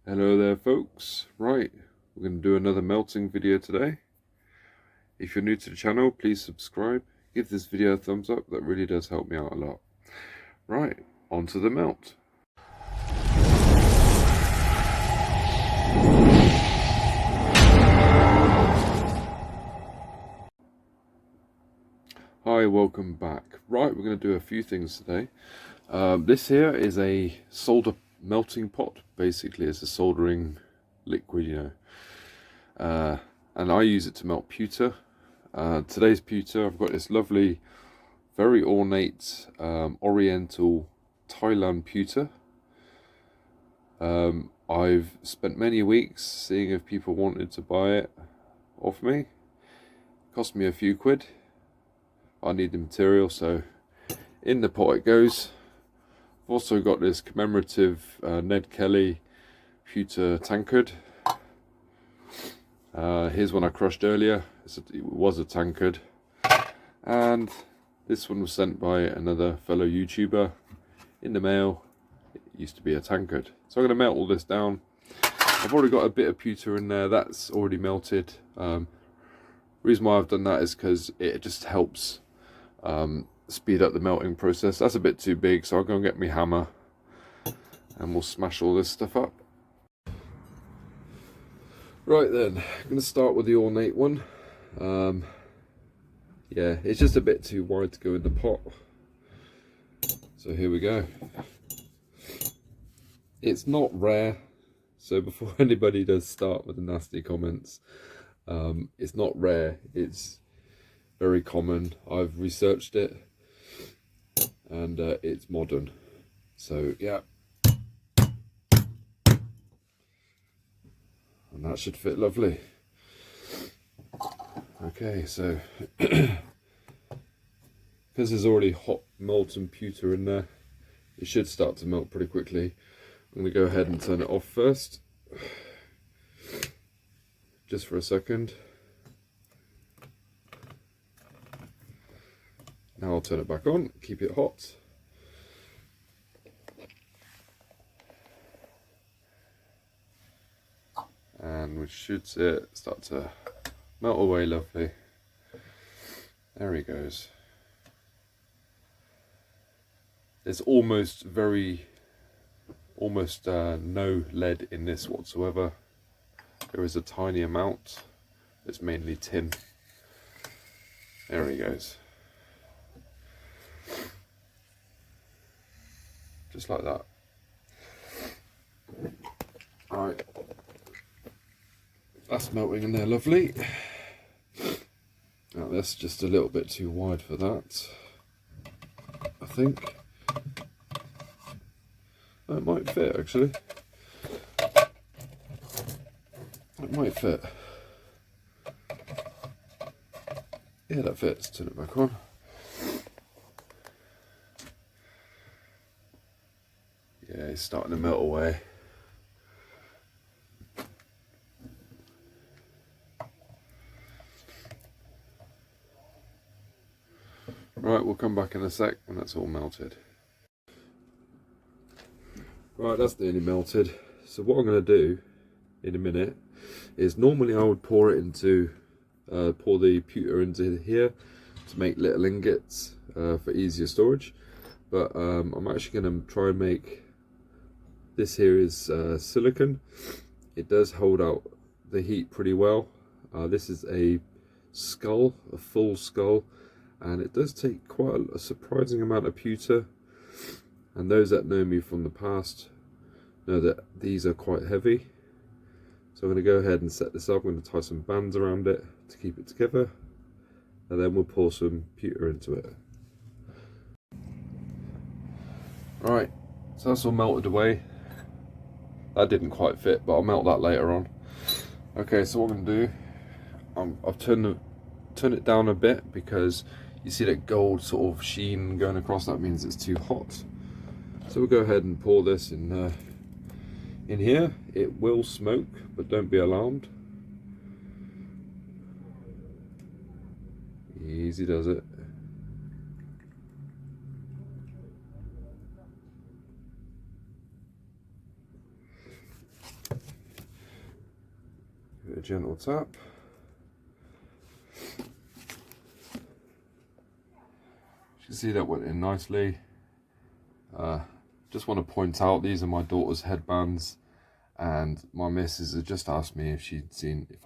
Hello there folks. Right, we're going to do another melting video today. If you're new to the channel, please subscribe. Give this video a thumbs up, that really does help me out a lot. Right, on to the melt. Hi, welcome back. Right, we're going to do a few things today. This here is a solder melting pot. Basically, it's a soldering liquid, and I use it to melt pewter. Today's pewter, I've got this lovely, very ornate oriental Thailand pewter. I've spent many weeks seeing if people wanted to buy it off me. It cost me a few quid. I need the material, so in the pot it goes. I've also got this commemorative Ned Kelly pewter tankard. Here's one I crushed earlier. It was a tankard, and this one was sent by another fellow YouTuber in the mail. It used to be a tankard, so I'm going to melt all this down. I've already got a bit of pewter in there that's already melted. Reason why I've done that is because it just helps speed up the melting process. That's a bit too big, so I'll go and get my hammer and we'll smash all this stuff up. Right then, I'm going to start with the ornate one. Yeah, it's just a bit too wide to go in the pot. So here we go. It's not rare, so before anybody does start with the nasty comments, it's not rare, it's very common. I've researched it, and it's modern. So yeah, and that should fit lovely. Okay, so because there's already hot molten pewter in there, it should start to melt pretty quickly. I'm going to go ahead and turn it off first, just for a second. Now I'll turn it back on, keep it hot. And we should see it start to melt away lovely. There he goes. There's almost no lead in this whatsoever. There is a tiny amount. It's mainly tin. There he goes. Just like that. Alright. That's melting in there lovely. Now that's just a little bit too wide for that, I think. That might fit actually. It might fit. Yeah, that fits. Turn it back on. Yeah, it's starting to melt away. Right, we'll come back in a sec when that's all melted. Right, that's nearly melted. So what I'm going to do in a minute is, normally I would pour the pewter into here to make little ingots for easier storage, but I'm actually going to try and make this here is silicon. It does hold out the heat pretty well. This is a skull, a full skull, and it does take quite a surprising amount of pewter. And those that know me from the past know that these are quite heavy. So I'm going to go ahead and set this up. I'm going to tie some bands around it to keep it together, and then we'll pour some pewter into it. Right, so that's all melted away. That didn't quite fit, but I'll melt that later on. Okay, so what I'm going to do, I've turned it down a bit because you see that gold sort of sheen going across. That means it's too hot. So we'll go ahead and pour this in here. It will smoke, but don't be alarmed. Easy does it. gentle tap. You can see that went in nicely. Just want to point out, these are my daughter's headbands, and my missus has just asked me if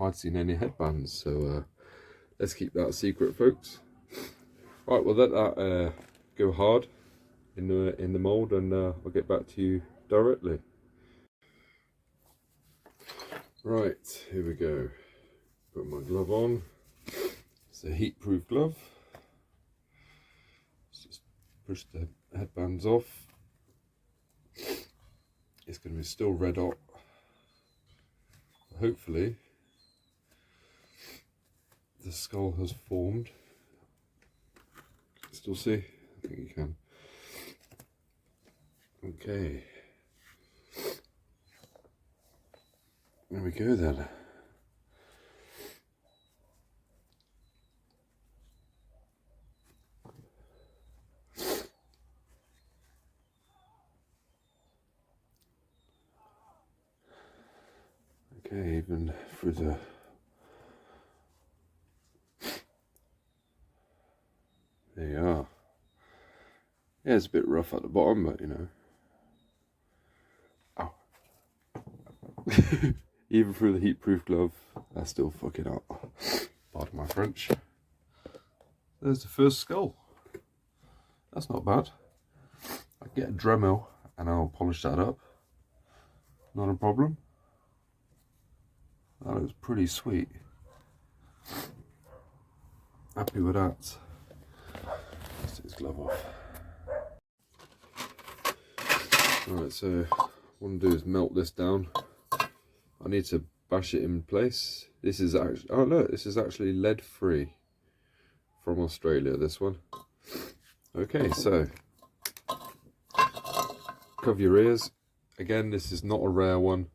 I'd seen any headbands. So let's keep that a secret, folks. Right, we'll let that go hard in the mold, and I'll get back to you directly. Right, here we go. Put my glove on. It's a heat-proof glove. Let's just push the headbands off. It's going to be still red hot. Hopefully the skull has formed. Still see? I think you can. Okay. There we go then. Okay, even through the there you are. Yeah, it's a bit rough at the bottom, but you know. Ow. Even through the heat-proof glove, that's still fucking up. Pardon my French. There's the first skull. That's not bad. I get a Dremel and I'll polish that up. Not a problem. That looks pretty sweet. Happy with that. Let's take his glove off. Alright, so what I want to do is melt this down. I need to bash it in place. This is actually, oh look, this is actually lead free. From Australia, this one. Okay, so cover your ears. Again, this is not a rare one.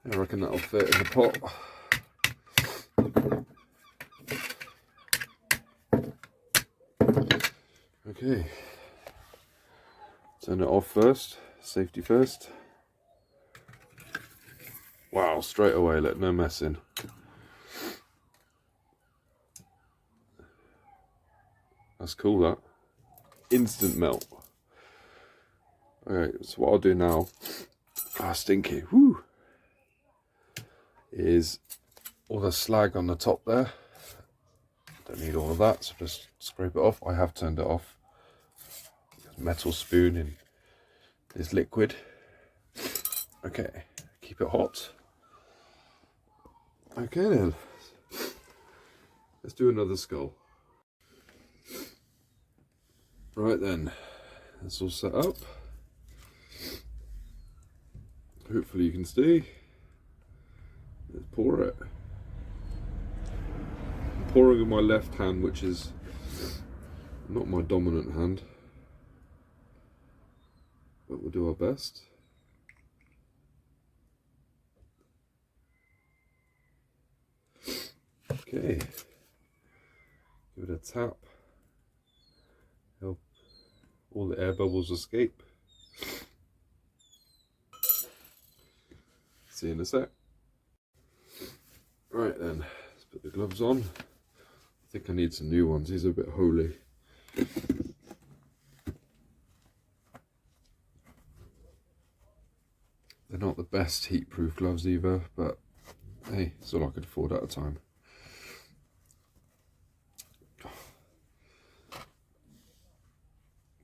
I reckon that'll fit in the pot. Okay, turn it off first, safety first. Wow, straight away, look, no messing. That's cool, that. Instant melt. Alright, so what I'll do now, stinky, whoo, is all the slag on the top there. Don't need all of that, so just scrape it off. I have turned it off. Metal spoon in this liquid. Okay, keep it hot. Okay then, let's do another skull. Right then, that's all set up. Hopefully you can see. Let's pour it. I'm pouring with my left hand, which is not my dominant hand, but we'll do our best. Okay, give it a tap. Help all the air bubbles escape. See you in a sec. Right then, let's put the gloves on. I think I need some new ones. These are a bit holy. They're not the best heat-proof gloves either, but hey, it's all I could afford at the time.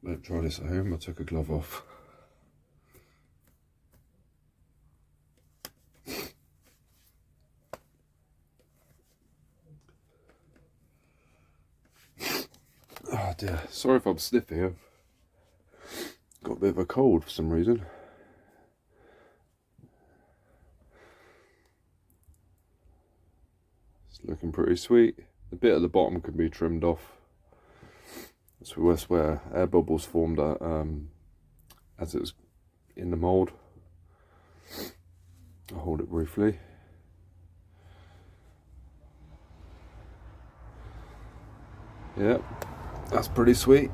Don't try this at home. I took a glove off. Oh dear, sorry if I'm sniffing. I've got a bit of a cold for some reason. It's looking pretty sweet. The bit at the bottom can be trimmed off. That's where air bubbles formed as it was in the mould. I'll hold it briefly. Yeah, that's pretty sweet.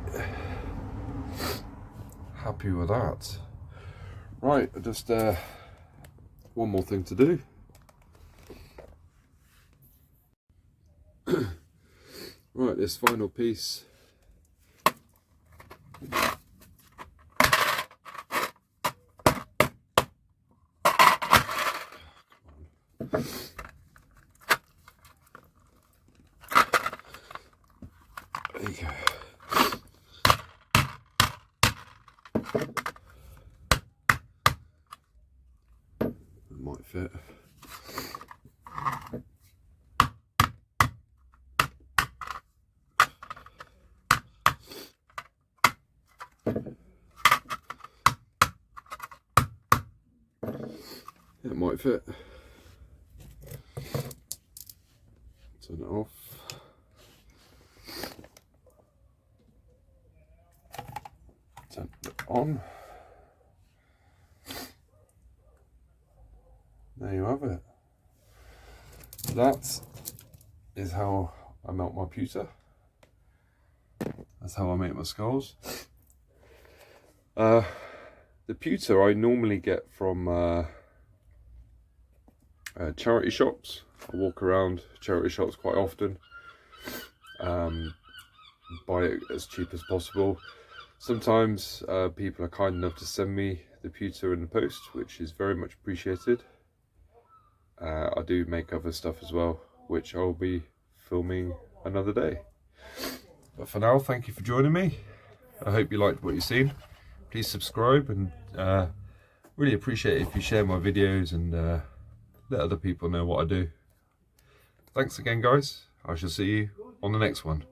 Happy with that. Right, just one more thing to do. Right, this final piece. There you go. It might fit. It might fit. Turn it off. Turn it on. There you have it. That is how I melt my pewter. That's how I make my skulls. The pewter I normally get from charity shops. I walk around charity shops quite often, buy it as cheap as possible. Sometimes people are kind enough to send me the pewter in the post, which is very much appreciated. I do make other stuff as well, which I'll be filming another day. But for now, thank you for joining me. I hope you liked what you've seen. Please subscribe, and really appreciate it if you share my videos and let other people know what I do. Thanks again, guys. I shall see you on the next one.